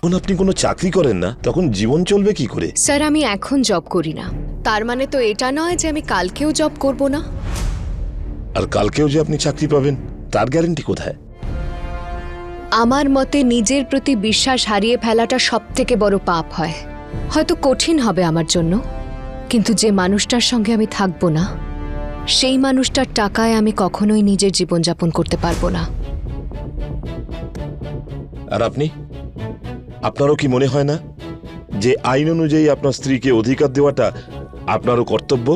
যখন আপনি কোনো চাকরি করেন না তখন জীবন চলবে কি করে? স্যার, আমি এখন জব করি না, তার মানে তো এটা নয় যে আমি কালকেও জব করব না। আর কালকেও যে আপনি চাকরি পাবেন তার গ্যারান্টি কোথায়? আমার মতে নিজের প্রতি বিশ্বাস হারিয়ে ফেলাটা সবথেকে বড় পাপ হয়। হয়তো কঠিন হবে আমার জন্য, কিন্তু যে মানুষটার সঙ্গে আমি থাকবো না সেই মানুষটার টাকায় আমি কখনোই নিজের জীবনযাপন করতে পারবো না। আর আপনি, আপনারও কি মনে হয় না যে আইন অনুযায়ী আপনার স্ত্রীকে অধিকার দেওয়াটা আপনারও কর্তব্য?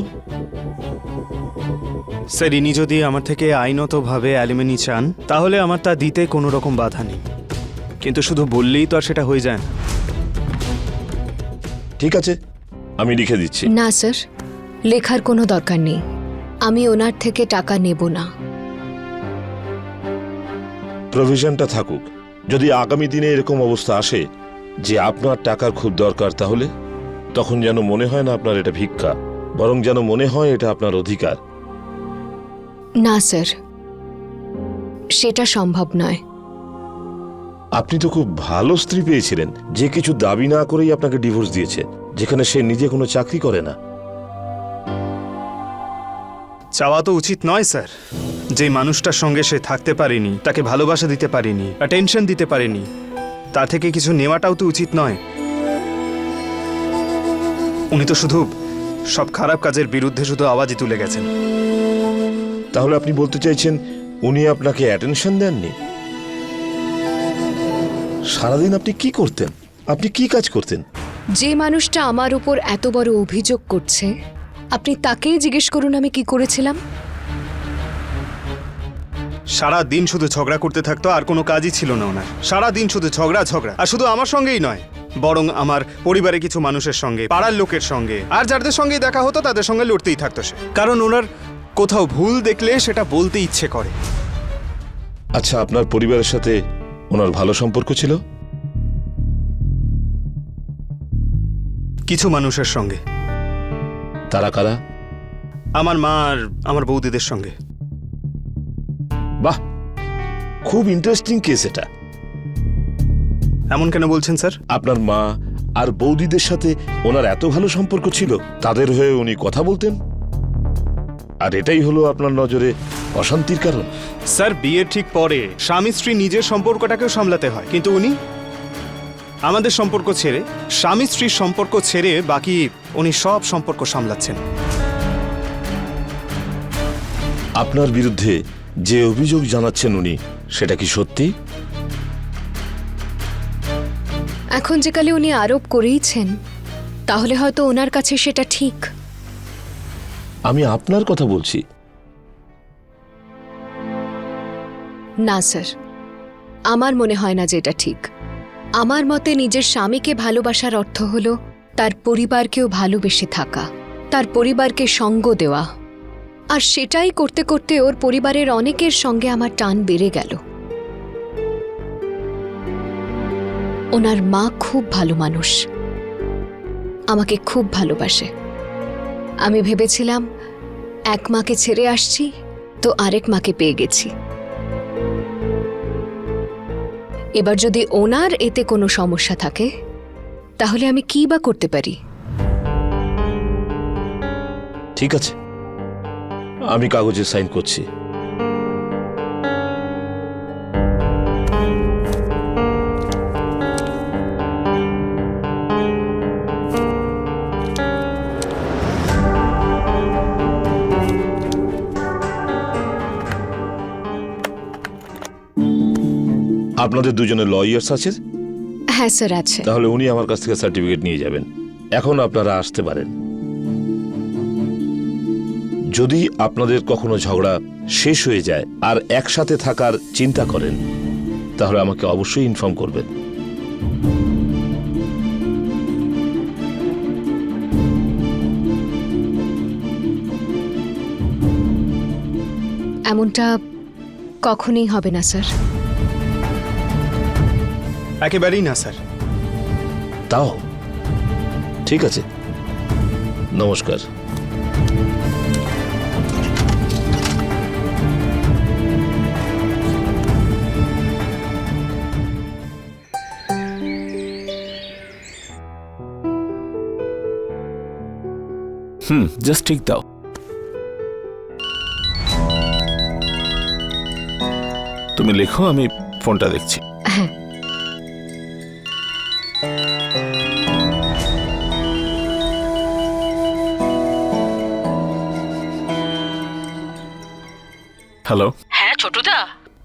স্যার, ইনি যদি আমার থেকে আইনতভাবে অ্যালিমেনি চান তাহলে আমার তা দিতে কোনো রকম বাধা নেই, কিন্তু শুধু বললেই তো আর সেটা হয়ে যায় না। ঠিক আছে, আমি লিখে দিচ্ছি। না স্যার, লেখার কোনো দরকার নেই। আমি ওনার থেকে টাকা নেব না। প্রভিশনটা থাকুক। যদি আগামী দিনে এরকম অবস্থা আসে যে আপনার টাকার খুব দরকার, তাহলে তখন যেন মনে হয় না আপনার এটা ভিক্ষা, বরং যেন মনে হয় এটা আপনার অধিকার। না স্যার, সেটা সম্ভব নয়। আপনি তো খুব ভালো স্ত্রী পেয়েছিলেন যে কিছু দাবি না করেই আপনাকে ডিভোর্স দিয়েছে, যেখানে সে নিজে কোনো চাকরি করে না। চাওয়া তো উচিত নয় স্যার। যে মানুষটার সঙ্গে সে থাকতে পারেনি, তাকে ভালোবাসা দিতে পারেনি, অ্যাটেনশন দিতে পারেনি, তা থেকে কিছু নেওয়াটাও তো উচিত নয়। উনি তো শুধু সব খারাপ কাজের বিরুদ্ধে শুধু আওয়াজই তুলে গেছেন। তাহলে আপনি বলতে চাইছেন উনি আপনাকে অ্যাটেনশন দেননি? সারাদিন আপনি কি করতেন? আপনি কি কাজ করতেন? যে মানুষটা আমার উপর এত বড় অভিযোগ করছে, আপনি তাকেই জিজ্ঞেস করুন আমি কি করেছিলাম। সারা দিন শুধু ঝগড়া করতে থাকতো, আর কোনো কাজই ছিল না ওনার। সারা দিন শুধু ঝগড়া ঝগড়া, আর শুধু আমার সঙ্গেই নয়, বরং আমার পরিবারে কিছু মানুষের সঙ্গে, পাড়ার লোকের সঙ্গে, আর যাদের সঙ্গেই দেখা হতো তাদের সঙ্গে লড়তেই থাকতো সে। কারণ ওনার কোথাও ভুল দেখলে সেটা বলতে ইচ্ছে করে। আচ্ছা, আপনার পরিবারের সাথে ওনার ভালো সম্পর্ক ছিল? কিছু মানুষের সঙ্গে। তারা কারা? আমার মা আর আমার বৌদিদের সঙ্গে। বাহ, খুব ইন্টারেস্টিং কেস এটা। এমন কেন বলছেন স্যার? আপনার মা আর বৌদিদের সাথে ওনার এত ভালো সম্পর্ক ছিল, তাদের হয়ে উনি কথা বলতেন, আর এটাই হলো আপনার নজরে অশান্তির কারণ? স্যার, বিয়ের ঠিক পরে স্বামী স্ত্রী নিজের সম্পর্কটাকেও সামলাতে হয়, কিন্তু উনি আমাদের সম্পর্ক ছেড়ে, স্বামী স্ত্রীর সম্পর্ক ছেড়ে বাকি উনি সব সম্পর্ক সামলাচ্ছেন। আপনার বিরুদ্ধে যে অভিযোগ জানাচ্ছেন উনি, সেটা কি সত্যি? এখন যে কালে উনি আরোপ করেইছেন, তাহলে হয়তো ওনার কাছে সেটা ঠিক। আমি আপনার কথা বলছি। না স্যার, আমার মনে হয় না যে এটা ঠিক। আমার মতে নিজের স্বামীকে ভালোবাসার অর্থ হলো তার পরিবারকেও ভালোবেসে থাকা, তার পরিবারকে সঙ্গ দেওয়া। আর সেটাই করতে করতে ওর পরিবারের অনেকের সঙ্গে আমার টান বেড়ে গেল। ওনার মা খুব ভালো মানুষ, আমাকে খুব ভালোবাসে। আমি ভেবেছিলাম এক মাকে ছেড়ে আসছি তো আরেক মাকে পেয়ে গেছি। এবার যদি ওনার এতে কোনো সমস্যা থাকে, তাহলে আমি কি বা করতে পারি? ঠিক আছে, আমি কাগজে সাইন করছি। আপনাদের দুজনের লয়ার্স আছে? হ্যাঁ স্যার, আছে। তাহলে উনি আমার কাছ থেকে সার্টিফিকেট নিয়ে যাবেন। এখন আপনারা আসতে পারেন। যদি আপনাদের কখনো ঝগড়া শেষ হয়ে যায় আর একসাথে থাকার চিন্তা করেন, তাহলে আমাকে অবশ্যই ইনফর্ম করবেন। এমনটা কখনোই হবে না স্যার। একেবারেই না স্যার। তাও ঠিক আছে, নমস্কার। জাস্ট ঠিক দাও। তুমি লেখো, আমি ফোনটা দেখছি। হ্যাঁ। হ্যালো। হ্যাঁ ছোটদা,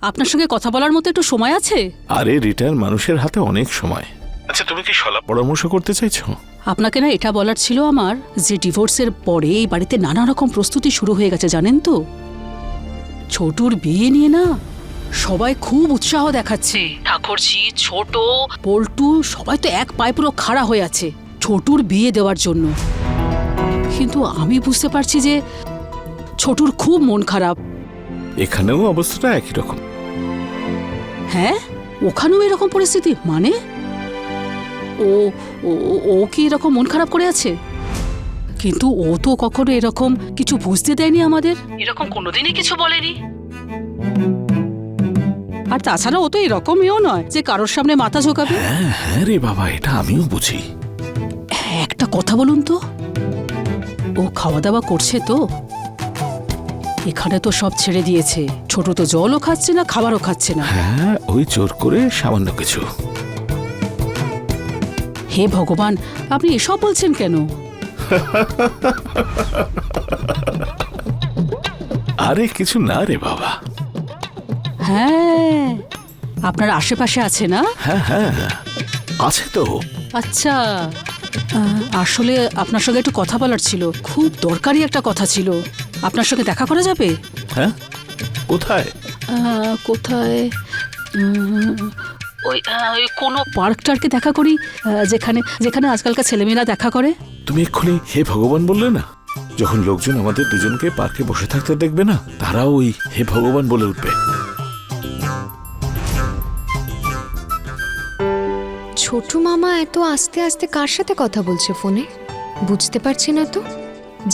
আপনার সঙ্গে কথা বলার মতো একটু সময় আছে? আরে রিটায়ার মানুষের হাতে অনেক সময়। আচ্ছা, তুমি কি সলা পরামর্শ করতে চাইছো? আপনাকে না এটা বলার ছিল আমার, যে ডিভোর্সের পরে এই বাড়িতে নানা রকম প্রস্তুতি শুরু হয়ে গেছে জানেন তো। ছোটুর বিয়ে নিয়ে না সবাই খুব উৎসাহ দেখাচ্ছে। ঠাকুরজি, ছোট, পল্টু সবাই তো এক পায়ে পুরো খাড়া হয়ে আছে ছোটুর বিয়ে দেওয়ার জন্য। কিন্তু আমি বুঝতে পারছি যে ছোটুর খুব মন খারাপ। এখানেও অবস্থাটা একই রকম। হ্যাঁ, ওখানেও এরকম পরিস্থিতি? মানে ও ও কি এরকম মন খারাপ করে আছে? কিন্তু ও তো কখনো এরকম কিছু বুঝতে দেয়নি আমাদের, এরকম কোনোদিনই কিছু বলেনি। আর তাছাড়া ও তো এরকমইও নয় যে কারোর সামনে মাথা ঝোঁকাবে। হ্যাঁ রে বাবা, এটা আমিও বুঝি। একটা কথা বলুন তো, ও খাওয়া দাওয়া করছে তো? এখানে তো সব ছেড়ে দিয়েছে। ছোট তো জলও খাচ্ছে না, খাবারও খাচ্ছে না। হ্যাঁ, ওই জোর করে সামান্য কিছু। হে ভগবান, আপনি এসব বলছেন কেন? আরে কিছু না রে বাবা। হ্যাঁ, আপনার আশেপাশে আছে না? হ্যাঁ হ্যাঁ, আছে তো। আচ্ছা, আসলে আপনার সঙ্গে একটু কথা বলার ছিল, খুব দরকারি একটা কথা ছিল। আপনার সঙ্গে দেখা করা যাবে? হ্যাঁ, কোথায়? কোথায়? ওই কোনো পার্ক টার্কে দেখা করি, যেখানে যেখানে আজকালকার ছেলেমেয়েরা দেখা করে। তুমি এক্ষুনি হে ভগবান বললে না? যখন লোকজন আমাদের দুজনকে পার্কে বসে থাকতে দেখবে না, তারাও ওই হে ভগবান বলে উঠবে। ছোট মামা এত আস্তে আস্তে কার সাথে কথা বলছে ফোনে? বুঝতে পারছি না তো।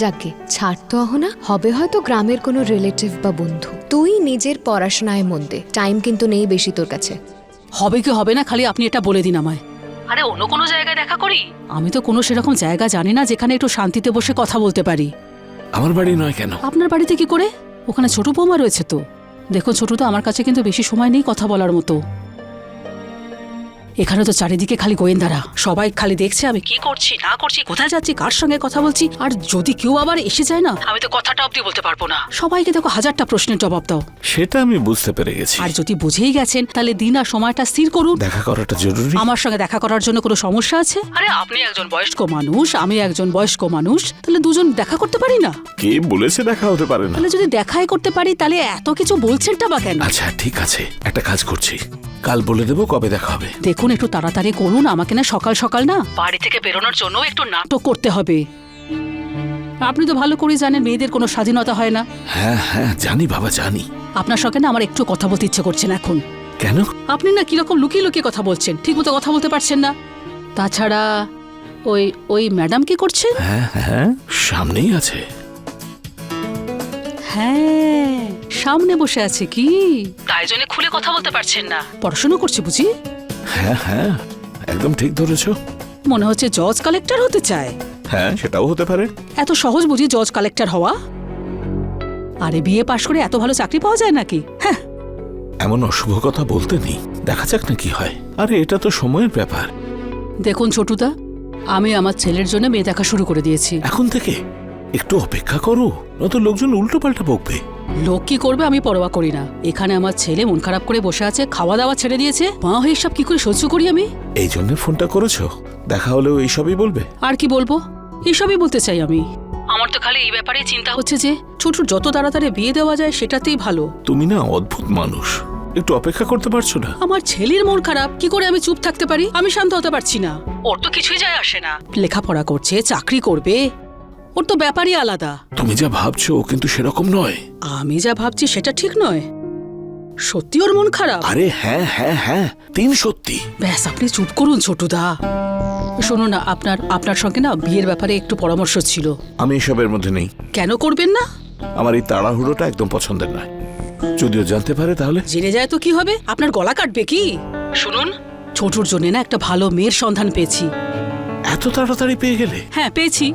যাকে ছাড় তো অহনা, হবে হয়তো গ্রামের কোনো রিলেটিভ বা বন্ধু। তুই নিজের পড়াশোনায় মন দে, টাইম কিন্তু নেই বেশি তোর কাছে। হবে কি হবে না খালি আপনি এটা বলে দিন আমায়। আরে অন্য কোনো জায়গায় দেখা করি? আমি তো কোনো সেরকম জায়গা জানি না যেখানে একটু শান্তিতে বসে কথা বলতে পারি। আমার বাড়ি নয় কেন? আপনার বাড়িতে কি করে? ওখানে ছোট বৌমা রয়েছে তো। দেখুন ছোট, তো আমার কাছে কিন্তু বেশি সময় নেই কথা বলার মতো। এখানে তো চারিদিকে খালি গোয়েন্দারা, সবাই খালি দেখছে আমি কি করছি না করছি, কোথায় যাচ্ছি, কার সঙ্গে কথা বলছি। আর যদি কেউ আবার এসে যায় না, আমি তো কথাটা অবধি বলতে পারবো না। সবাইকে দেখো হাজারটা প্রশ্নের জবাব দাও। সেটা আমি বুঝতে পেরে গেছি। আর যদি বুঝেই গেছেন, তাহলে দিন আর সময়টা স্থির করুন। দেখা করাটা জরুরি। আমার সঙ্গে দেখা করার জন্য কোনো সমস্যা আছে? আরে আপনি একজন বয়স্ক মানুষ, আমি একজন বয়স্ক মানুষ, তাহলে দুজন দেখা করতে পারি না? কে বলেছে দেখা হতে পারে না? তাহলে যদি দেখাই করতে পারি, তাহলে এত কিছু বলছেনটা বা কেন? আচ্ছা ঠিক আছে, একটা কাজ করছি, কাল বলে দেবো কবে দেখা হবে। দেখুন একটু তাড়াতাড়ি করুন, আমাকে না সকাল সকাল না বাড়ি থেকে বেরোনোর জন্য একটু নাটক করতে হবে। আপনি তো ভালো করে জানেন মেয়েদের কোনো স্বাধীনতা হয় না। হ্যাঁ হ্যাঁ জানি বাবা, জানি। আপনার সঙ্গে না আমার একটু কথা বলতে ইচ্ছে করছে না এখন। কেন? আপনি না কিরকম লুকিয়ে লুকিয়ে কথা বলছেন, ঠিক মতো কথা বলতে পারছেন না। তাছাড়া ওই ওই ম্যাডাম কি করছেন? হ্যাঁ হ্যাঁ, সামনেই আছে। হ্যাঁ, সামনে বসে আছে কি, তাই জন্য খুলে কথা বলতে পারছেন না। পড়াশোনা করছে বুঝি? হ্যাঁ হ্যাঁ, একদম ঠিক ধরেছো। মনে হচ্ছে জজ কালেক্টর হতে চায়। হ্যাঁ, সেটাও হতে পারে। এত সহজ বুঝি জজ কালেক্টর হওয়া? আরে বিয়ে পাশ করে এত ভালো চাকরি পাওয়া যায় নাকি? হ্যাঁ, এমন অশুভ কথা বলতে নেই, দেখা যাক না কি হয়। আরে এটা তো সময়ের ব্যাপার। দেখুন ছোটুদা, আমি আমার ছেলের জন্য মেয়ে দেখা শুরু করে দিয়েছি। এখন থেকে একটু অপেক্ষা করো, নয়তো লোকজন উল্টো পাল্টা বকবে। লোক কি করবে আমি পরোয়া করি না। এখানে আমার ছেলে মন খারাপ করে বসে আছে, খাওয়া দাওয়া ছেড়ে দিয়েছে, মা হয়ে সব কি করে সহ্য করি আমি? এই জন্য ফোনটা করেছো? দেখা হলেও এইসবই বলবে? আর কি বলবো, এইসবই বলতে চাই আমি। আমার তো খালি এই ব্যাপারে চিন্তা হচ্ছে যে ছোটুর যত তাড়াতাড়ি বিয়ে দেওয়া যায় সেটাতেই ভালো। তুমি না অদ্ভুত মানুষ, একটু অপেক্ষা করতে পারছো না? আমার ছেলের মন খারাপ, কি করে আমি চুপ থাকতে পারি? আমি শান্ত হতে পারছি না। ওর তো কিছুই যায় আসে না, লেখাপড়া করছে, চাকরি করবে, ওর তো ব্যাপারই আলাদা। তুমি যা ভাবছো কিন্তু সেরকম নয়। আমি যা ভাবছি সেটা ঠিক নয়। সত্যি ওর মন খারাপ? আরে হ্যাঁ হ্যাঁ হ্যাঁ, তিন সত্যি। ব্যাস আপনি চুপ করুন ছোটুদা। শোনো না, আপনার সঙ্গে না বিয়ের ব্যাপারে একটু পরামর্শ ছিল। আমি এসবের মধ্যে নেই। কেন করবেন না? আমার এই তাড়াহুড়োটা একদম পছন্দের নয়। যদিও জানতে পারে তাহলে? জেনে যায় তো কি হবে, আপনার গলা কাটবে কি? শুনুন, ছোটুর জন্য না একটা ভালো মেয়ের সন্ধান পেয়েছি। এত তাড়াতাড়ি পেয়ে গেলে? হ্যাঁ পেয়েছি।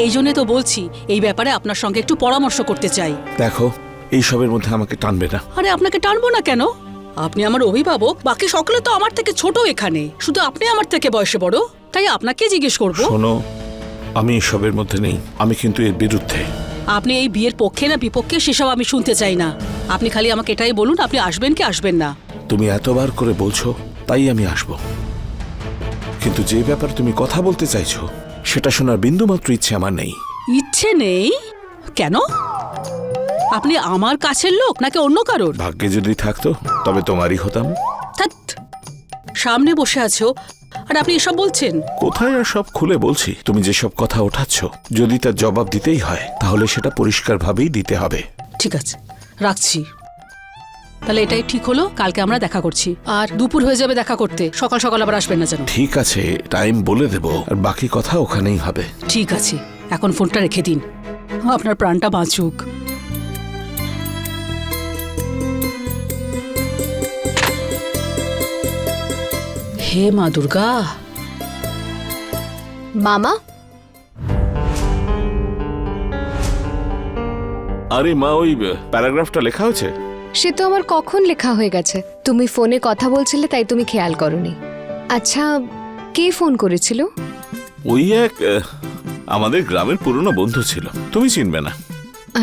এই জন্য তো বলছি এই ব্যাপারে আপনার সঙ্গে একটু পরামর্শ করতে চাই। দেখো, এইসবের মধ্যে আমাকে টানবে না। আরে আপনাকে টানবো না কেন? আপনি আমার অভিভাবক, বাকি সকলে তো আমার থেকে ছোট এখানে, শুধু আপনি আমার থেকে বয়সে বড়, তাই আপনাকে জিজ্ঞেস করব। শোনো, আমি এসবের মধ্যে নেই, আমি কিন্তু এর বিরুদ্ধে। আপনি এই বিয়ের পক্ষে না বিপক্ষে সেসব আমি শুনতে চাই না। আপনি খালি আমাকে এটাই বলুন, আপনি আসবেন কি আসবেন না। তুমি এতবার করে বলছো, তাই আমি আসব। কিন্তু যে ব্যাপারে তুমি কথা বলতে চাইছো সেটা শোনার বিন্দুমাত্র ইচ্ছে আমার নেই। ইচ্ছে নেই কেন? আপনি আমার কাছের লোক নাকি অন্য কারোর? ভাগ্যে যদি থাকতো তবে তোমারই হতাম। ধ্যাৎ, সামনে বসে আছো আর আপনি এসব বলছেন? কোথায় আর সব খুলে বলছি? তুমি যেসব কথা ওঠাচ্ছ, যদি তার জবাব দিতেই হয় তাহলে সেটা পরিষ্কারভাবেই দিতে হবে। ঠিক আছে, রাখছি। তাহলে এটাই ঠিক হলো, কালকে আমরা দেখা করছি। আর দুপুর হয়ে যাবে দেখা করতে, সকাল সকাল আবার আসবেন না যেন। ঠিক আছে, টাইম বলে দেব, আর বাকি কথা ওখানেই হবে। ঠিক আছে, এখন ফোনটা রেখে দিন, আপনার প্রাণটা বাঁচুক। হে মা দুর্গা। মামা, আরে মা, ওই প্যারাগ্রাফটা লেখা হয়েছে? সে তো আমার কখন লেখা হয়ে গেছে। তুমি ফোনে কথা বলছিলে তাই তুমি খেয়াল করনি। আচ্ছা, কে ফোন করেছিল? ওই এক আমাদের গ্রামের পুরনো বন্ধু ছিল, তুমি চিনবে না।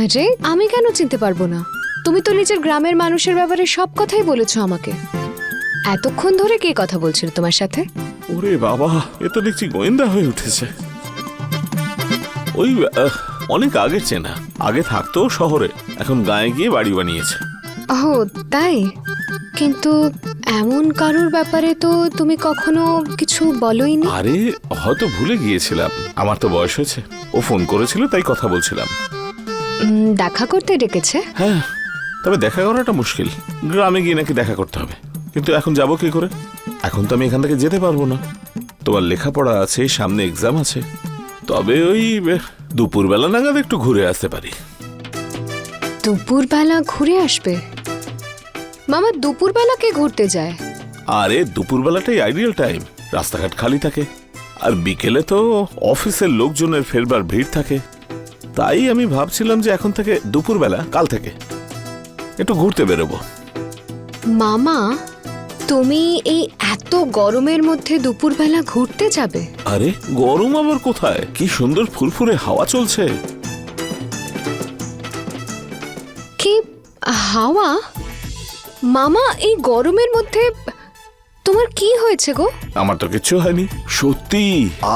আরে আমি কেন চিনতে পারবো না? তুমি তো নিজের গ্রামের মানুষের ব্যাপারে সব কথাই বলেছো আমাকে। এতক্ষণ ধরে কে কথা বলছিল তোমার সাথে? ওরে বাবা, এ তো দেখছি গোয়েন্দা হয়ে উঠেছে। ওই অনেক আগে চেনা, আগে থাকতো শহরে, এখন গায়ে গিয়ে বাড়ি বানিয়েছে। ও তাই? কিন্তু এমন কারোর ব্যাপারে তো তুমি কখনো কিছু বলোইনি। আরে হয়তো ভুলে গিয়েছিলাম, আমার তো বয়স হয়েছে। ও ফোন করেছিল তাই কথা বলছিলাম। দেখা করতে ডেকেছে? হ্যাঁ, তবে দেখা করাটা মুশকিল, গ্রামে গিয়ে নাকি দেখা করতে হবে। কিন্তু এখন যাবো কি করে? এখন তো আমি এখান থেকে যেতে পারবো না, তোমার লেখাপড়া আছে, সামনে এক্সাম আছে। তবে ওই দুপুরবেলা নাগাদ একটু ঘুরে আসতে পারি। দুপুরবেলা ঘুরে আসবে? মামা, দুপুরবেলা কে ঘুরতে যায়? আরে দুপুরবেলাটাই আইডিয়াল টাইম, রাস্তাঘাট খালি থাকে, আর বিকেলে তো অফিসের লোকজনের ফেরবার ভিড় থাকে। তাই আমি ভাবছিলাম যে এখন থেকে দুপুরবেলা, কাল থেকে একটু ঘুরতে বেরোবো। মামা, তুমি এই এত গরমের মধ্যে দুপুরবেলা ঘুরতে যাবে? আরে গরম আবার কোথায়, কি সুন্দর ফুরফুরে হাওয়া চলছে। কি হাওয়া? মামা, এই গরমের মধ্যে তোমার কি হয়েছে গো? আমার তো কিচ্ছু হয়নি, সত্যি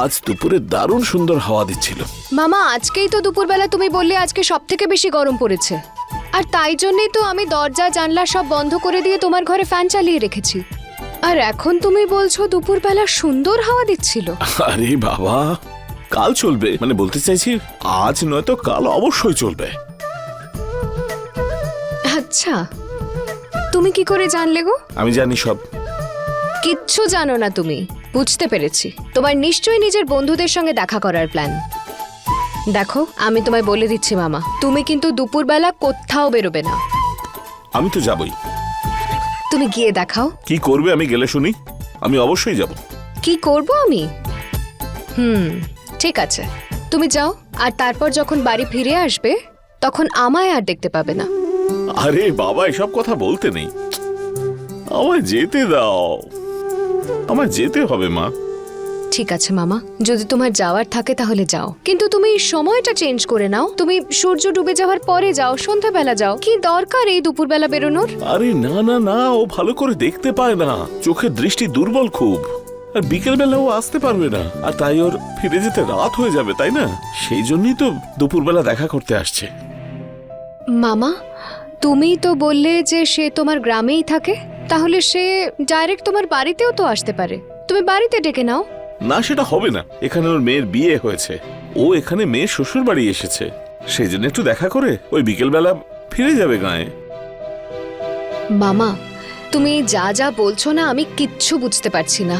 আজ দুপুরে দারুণ সুন্দর হাওয়া দিচ্ছিল। মামা, আজকেই তো দুপুরবেলা তুমি বললে আজকে সব থেকে বেশি গরম পড়েছে, আর তাই জন্যই তো আমি দরজা জানলা সব বন্ধ করে দিয়ে তোমার ঘরে ফ্যান চালিয়ে রেখেছি। আর এখন তুমি বলছো দুপুরবেলা সুন্দর হাওয়া দিচ্ছিল? আরে বাবা, কাল চলবে, মানে বলতে চাইছি আজ নয়তো কাল অবশ্যই চলবে। আচ্ছা, তুমি কি করে জানলে গো? আমি জানি সব। কিচ্ছু জানো না তুমি, বুঝতে পেরেছি। তোমার নিশ্চয়ই নিজের বন্ধুদের সঙ্গে দেখা করার প্ল্যান। দেখো, আমি তোমায় বলে দিচ্ছি মামা, তুমি কিন্তু দুপুরবেলা কোথাও বেরোবে না। আমি তো যাবই। তুমি গিয়ে দেখাও। কি করবে আমি গেলে শুনি? আমি অবশ্যই যাব। কি করব আমি? ঠিক আছে, তুমি যাও, আর তারপর যখন বাড়ি ফিরে আসবে তখন আমায় আর দেখতে পাবে না। আরে বাবা, এসব কথা বলতে নেই, আমায় যেতে দাও, আমায় যেতে হবে মা। ঠিক আছে মামা, যদি তোমার যাওয়ার থাকে তাহলে যাও, কিন্তু তুমি সময়টা চেঞ্জ করে নাও। তুমি সূর্য ডুবে যাওয়ার পরে যাও, সন্ধ্যাবেলা যাও। কি দরকার এই দুপুরবেলা বেরোনোর? আরে না না না, ও ভালো করে দেখতে পায় না, চোখের দৃষ্টি দুর্বল খুব, আর বিকেল বেলা ও আসতে পারবে না, আর তাই ওর ফিরে যেতে রাত হয়ে যাবে, তাই না? সেই জন্যই তো দুপুরবেলা দেখা করতে আসছে। মামা, তুমি তো বললে যে সে তোমার গ্রামেই থাকে, তাহলে সে ডাইরেক্ট তোমার বাড়িতেও তো আসতে পারে। তুমি বাড়িতে ডেকে নাও। না, সেটা হবে না, এখানে ওর মেয়ের বিয়ে হয়েছে, ও এখানে মেয়ের শ্বশুর বাড়ি এসেছে, সেই জন্য একটু দেখা করে ওই বিকেল বেলা ফিরে যাবে গায়ে। মামা, তুমি যা যা বলছো না, আমি কিচ্ছু বুঝতে পারছি না।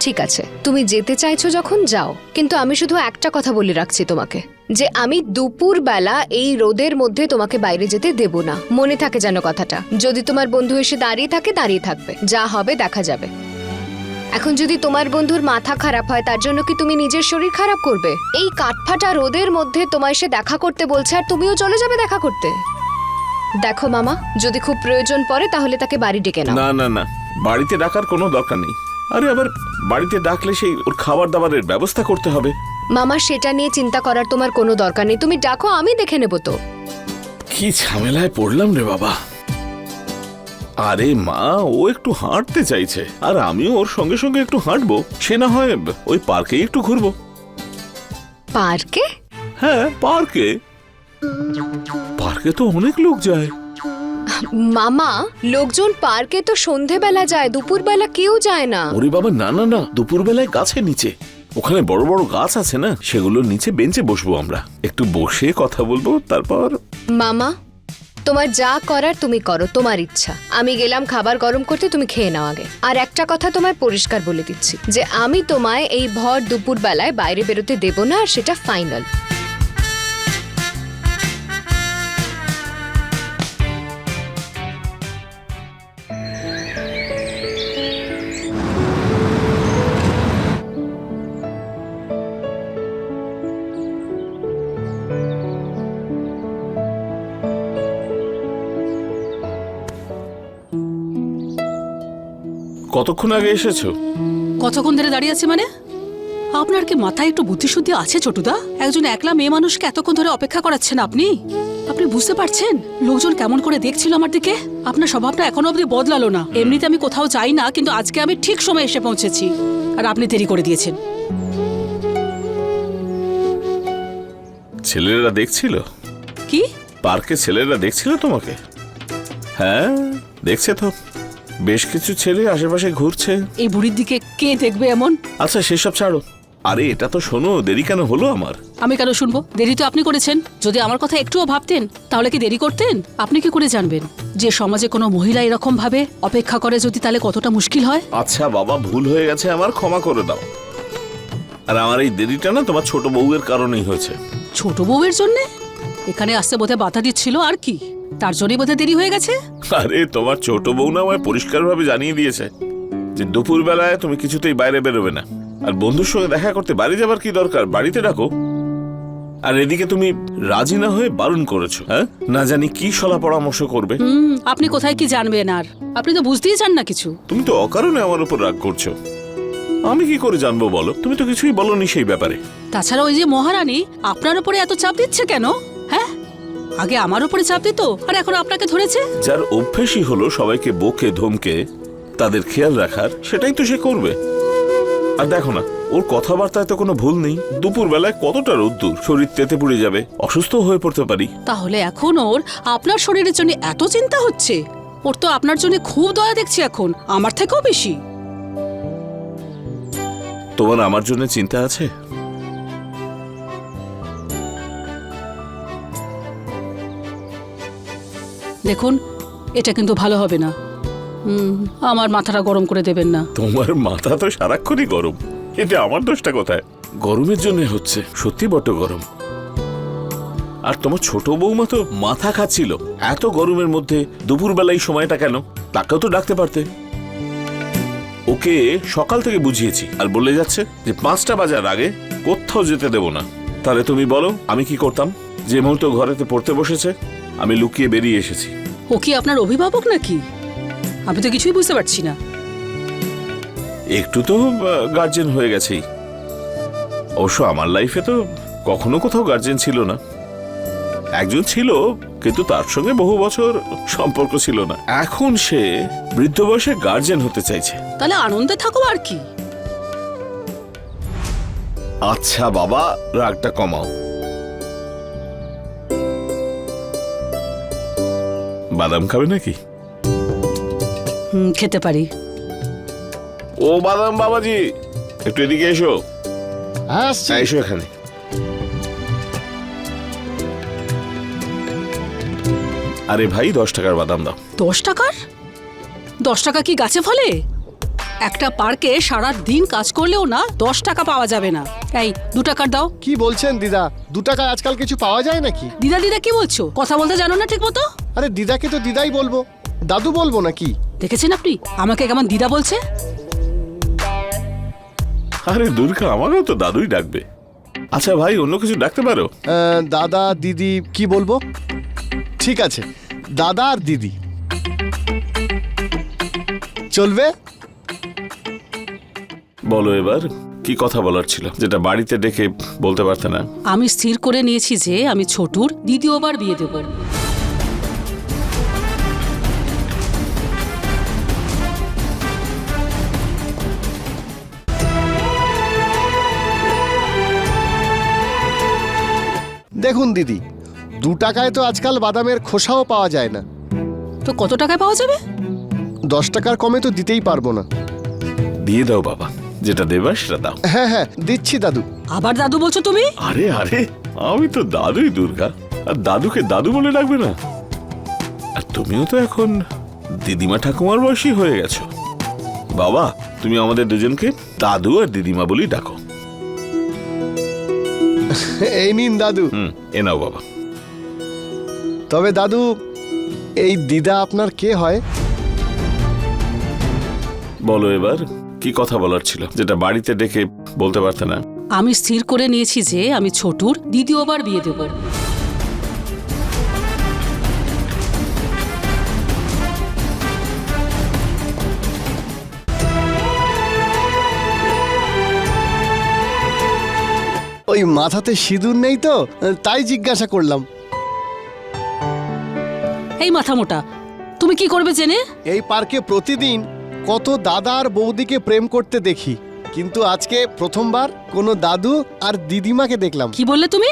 ঠিক আছে, তুমি যেতে চাইছো যখন যাও, কিন্তু আমি শুধু একটা কথা বলে রাখছি তোমাকে, যে আমি দুপুরবেলা এই রোদের মধ্যে তোমাকে বাইরে যেতে দেব না। মনে থাকে যেন কথাটা। যদি তোমার বন্ধু এসে দাঁড়িয়ে থাকে, দাঁড়িয়ে থাকবে, যা হবে দেখা যাবে। এখন যদি তোমার বন্ধুর মাথা খারাপ হয় তার জন্য কি তুমি নিজের শরীর খারাপ করবে? এই কাঠফাটা রোদের মধ্যে তোমায় সে দেখা করতে বলছে আর তুমিও চলে যাবে দেখা করতে? দেখো মামা, যদি খুব প্রয়োজন পড়ে তাহলে তাকে বাড়ি ডেকে নাও। না না না, বাড়িতে ডাকার কোনো দরকার নেই। আরে আবার বাড়িতে ডাকলে সেই ওর খাবার দাবারের ব্যবস্থা করতে হবে। মামা, সেটা নিয়ে চিন্তা করার তোমার কোনো দরকার নেই, তুমি ডাকো, আমি দেখে নেব তো। কি ঝামেলায় পড়লাম রে বাবা। আরে মা, ও একটু হাঁটতে চাইছে আর আমিও ওর সঙ্গে সঙ্গে একটু হাঁটবো। সে না হয় ওই পার্কেই একটু ঘুরবো। পার্কে? হ্যাঁ, পার্কে। পার্কে তো অনেক লোক যায়। মামা, লোকজন পার্কে তো সন্ধেবেলা যায়, দুপুরবেলা কেউ যায় না। ওরে বাবা, না না না, দুপুরবেলায় গাছের নিচে, ওখানে বড় বড় গাছ আছে না, সেগুলোর নিচে বেঞ্চে বসবো আমরা, একটু বসে কথা বলবো, তারপর। মামা, তোমার যা করার তুমি করো, তোমার ইচ্ছা। আমি গেলাম খাবার গরম করতে, তুমি খেয়ে নাও আগে। আর একটা কথা তোমায় পরিষ্কার বলে দিচ্ছি যে আমি তোমায় এই ভর দুপুর বেলায় বাইরে বেরোতে দেব না, আর সেটা ফাইনাল। কতক্ষণ আগে এসেছো? কতক্ষণ ধরে দাঁড়িয়ে আছে মানে? আপনার কি মাথায় একটু বুদ্ধিশুদ্ধি আছে ছোটুদা? একজন একলা মেয়ে মানুষকে এতক্ষণ ধরে অপেক্ষা করাচ্ছেন আপনি? আপনি বুঝতে পারছেন লোকজন কেমন করে দেখছিল আমার দিকে? আপনার স্বভাবটা এখনো অবধি বদলালো না। এমনিতে আমি কোথাও যাই না, কিন্তু আজকে আমি ঠিক সময় এসে পৌঁছেছি আর আপনি দেরি করে দিয়েছেন। ছেলেরা দেখছিল? কি? পার্কে ছেলেরা দেখছিল তোমাকে? হ্যাঁ, দেখছে তো। বেশ কিছু ছেলে আশেপাশে ঘুরছে। এই বুড়ির দিকে কে দেখবে এমন? আচ্ছা, সেসব ছাড়ো। আরে এটা তো শোনো, দেরি কেন হলো আমার? আমি কেন শুনবো? দেরি তো আপনি করেছেন। যদি আমার কথা একটুও ভাবতেন তাহলে কি দেরি করতেন? আপনি কি করে জানবেন যে সমাজে কোনো মহিলা এরকম ভাবে অপেক্ষা করে যদি, তাহলে কতটা মুশকিল হয়? আচ্ছা বাবা, ভুল হয়ে গেছে আমার, ক্ষমা করে দাও। আর আমার এই দেরিটা না তোমার ছোট বউয়ের কারণেই হয়েছে। ছোট বউয়ের জন্যে? এখানে আসতে বোধহয় বাধা দিচ্ছিল আর কি, তার জন্যই বোধহয় দেরি হয়ে গেছে। আরে তোমার ছোট বউ না আমায় পরিষ্কারভাবে জানিয়ে দিয়েছে যে দুপুর বেলায় তুমি কিছুতেই বাইরে বেরোবে না, আর বন্ধুর সঙ্গে দেখা করতে বাড়ি যাবার কি দরকার, বাড়িতে ডাকো। আর এদিকে তুমি রাজি না হয়ে বারণ করেছো। হ্যাঁ, না জানি কি সলা পরামর্শ করবে। আপনি কোথায় কি জানবেন? আর আপনি তো বুঝতেই চান না কিছু। তুমি তো অকারণে আমার উপর রাগ করছো। আমি কি করে জানবো বলো? তুমি তো কিছুই বলনি সেই ব্যাপারে। তাছাড়া ওই যে মহারানী আপনার উপরে এত চাপ দিচ্ছে কেন? হ্যাঁ, আগে আমার উপরে চাপ দিত আর এখন আপনাকে ধরেছে। যার অভ্যেসই হলো সবাইকে বকে ধমকে তাদের খেয়াল রাখার, সেটাই তো সে করবে। আর দেখো না, ওর কথাবার্তায় তো কোনো ভুল নেই। দুপুর বেলায় কতটা রোদ্দুর, শরীর তেতে পুড়ে যাবে, অসুস্থ হয়ে পড়তে পারি। তাহলে এখন ওর আপনার শরীরের জন্য এত চিন্তা হচ্ছে? ওর তো আপনার জন্য খুব দয়া দেখছি এখন, আমার থেকেও বেশি। তোমার আমার জন্য চিন্তা আছে? দেখুন, এটা কিন্তু ভালো হবে না। আমার মাথাটা গরম করে দেবেন না। তোমার মাথা তো সারাক্ষণই গরম, এতে আমার দোষটা কোথায়? গরমের জন্য হচ্ছে, সত্যি বড্ড গরম। আর তোমার ছোট বৌমা তো মাথা খাচ্ছিল এত গরমের মধ্যে দুপুরবেলায় সময়টা কেন? তাকেও তো ডাকতে পারতে। ওকে সকাল থেকে বুঝিয়েছি আর বলে যাচ্ছে যে 5টা বাজার আগে কোথাও যেতে দেব না। তাহলে তুমি বলো আমি কি করতাম? যে মুহূর্তে ঘরেতে পড়তে বসেছে আমি লুকিয়ে বেরিয়ে এসেছি। ও কি আপনার অভিভাবক নাকি? আমি তো কিছুই বুঝতে পারছি না। একটু তো গার্জেন হয়ে গেছেই। অবশ্য আমার লাইফে তো কখনো কোথাও গার্জেন ছিল না। একজন ছিল, কিন্তু তার সঙ্গে বহু বছর সম্পর্ক ছিল না। এখন সে বৃদ্ধ বয়সে গার্জেন হতে চাইছে। তাহলে আনন্দে থাকো আর কি। আচ্ছা বাবা, রাগটা কমাও। বাদাম খাবে নাকি? খেতে পারি। ও বাদাম বাবাজি, একটু এদিকে এসো। এসো এখানে। আরে ভাই, 10 টাকার বাদাম দাও। 10 টাকার? 10 টাকা কি গাছে ফলে? একটা পার্কে সারা দিন কাজ করলেও না 10 টাকা পাওয়া যাবে না। এই 2 টাকার দাও। কি বলছেন দিদা? 2 টাকায় আজকাল কিছু পাওয়া যায় নাকি? দিদা দিদা কি বলছো? কথা বলতে জানো না ঠিক মতো? আরে দিদাকে তো দিদাই বলবো, দাদু বলবো নাকি? দেখেছেন আপনি আমাকে কেমন দিদা বলছে? আরে দুর্গা, আমাকেও তো দাদুই ডাকবে। আচ্ছা ভাই, অন্য কিছু ডাকতে পারো? দাদা দিদি কি বলবো? ঠিক আছে, দাদা আর দিদি চলবে। বলো এবার, কি কথা বলার ছিল যেটা বাড়িতে ডেকে বলতে পারতে না? আমি স্থির করে নিয়েছি যে আমি ছোটুর দ্বিতীয়বার বিয়ে দেব। দেখুন দিদি, 2 টাকায় তো আজকাল বাদামের খোসাও পাওয়া যায় না। তো কত টাকায় পাওয়া যাবে? 10 টাকার কমে তো দিতেই পারবো না। দিয়ে দাও বাবা, যেটা দেবা সেটা দাও। হ্যাঁ হ্যাঁ, দিচ্ছি দাদু। আবার দাদু বলছো তুমি? আরে আরে, আমি তো দাদুই দুর্গা, আর দাদুকে দাদু বলে ডাকবে না? আর তুমিও তো এখন দিদিমা ঠাকুমার বয়সী হয়ে গেছো। বাবা, তুমি আমাদের দুজনকে দাদু আর দিদিমা বলেই ডাকো। এই নিন দাদু। এ নাও বাবা। তবে দাদু, এই দিদা আপনার কে হয়? বলো এবার, কি কথা বলার ছিল যেটা বাড়িতে ডেকে বলতে পারতে না? আমি স্থির করে নিয়েছি যে আমি ছোটুর দ্বিতীয়বার বিয়ে দেব। ওই মাথাতে সিঁদুর নেই তো, তাই জিজ্ঞাসা করলাম। এই মাথা মোটা, তুমি কি করবে জেনে? এই পার্কে প্রতিদিন কত দাদা আর বৌদিকে প্রেম করতে দেখি, কিন্তু আজকে প্রথমবার কোনো দাদু আর দিদিমাকে দেখলাম। কি বললে তুমি?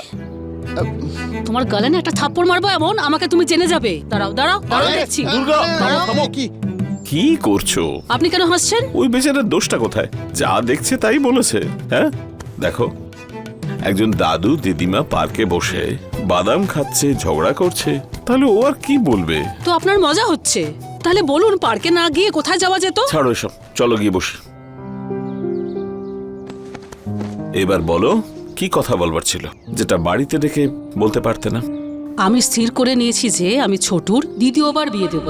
তোমার গালে না একটা থাপ্পড় মারবো এমন, আমাকে তুমি জেনে যাবে। দাঁড়াও দাঁড়াও দাঁড়াও, দেখছি। দুর্গা, থামো, থামো। কি কি করছো? আপনি কেন হাসছেন? ওই বেচারার দোষটা কোথায়? যা দেখছে তাই বলেছে। হ্যাঁ, দেখো, একজন দাদু দিদিমা পার্কে বসে বাদাম খাচ্ছে, ঝগড়া করছে, তাহলে ও আর কি বলবে? তো আপনার মজা হচ্ছে? তাহলে বলুন, পার্কে না গিয়ে কোথায় যাওয়া যেত? ছাড়ো এসব, চলো গিয়ে বসি। এবার বলো, কি কথা বলবার ছিল যেটা বাড়িতে ডেকে বলতে পারতে না? আমি স্থির করে নিয়েছি যে আমি ছোটুর দ্বিতীয়বার বিয়ে দেব।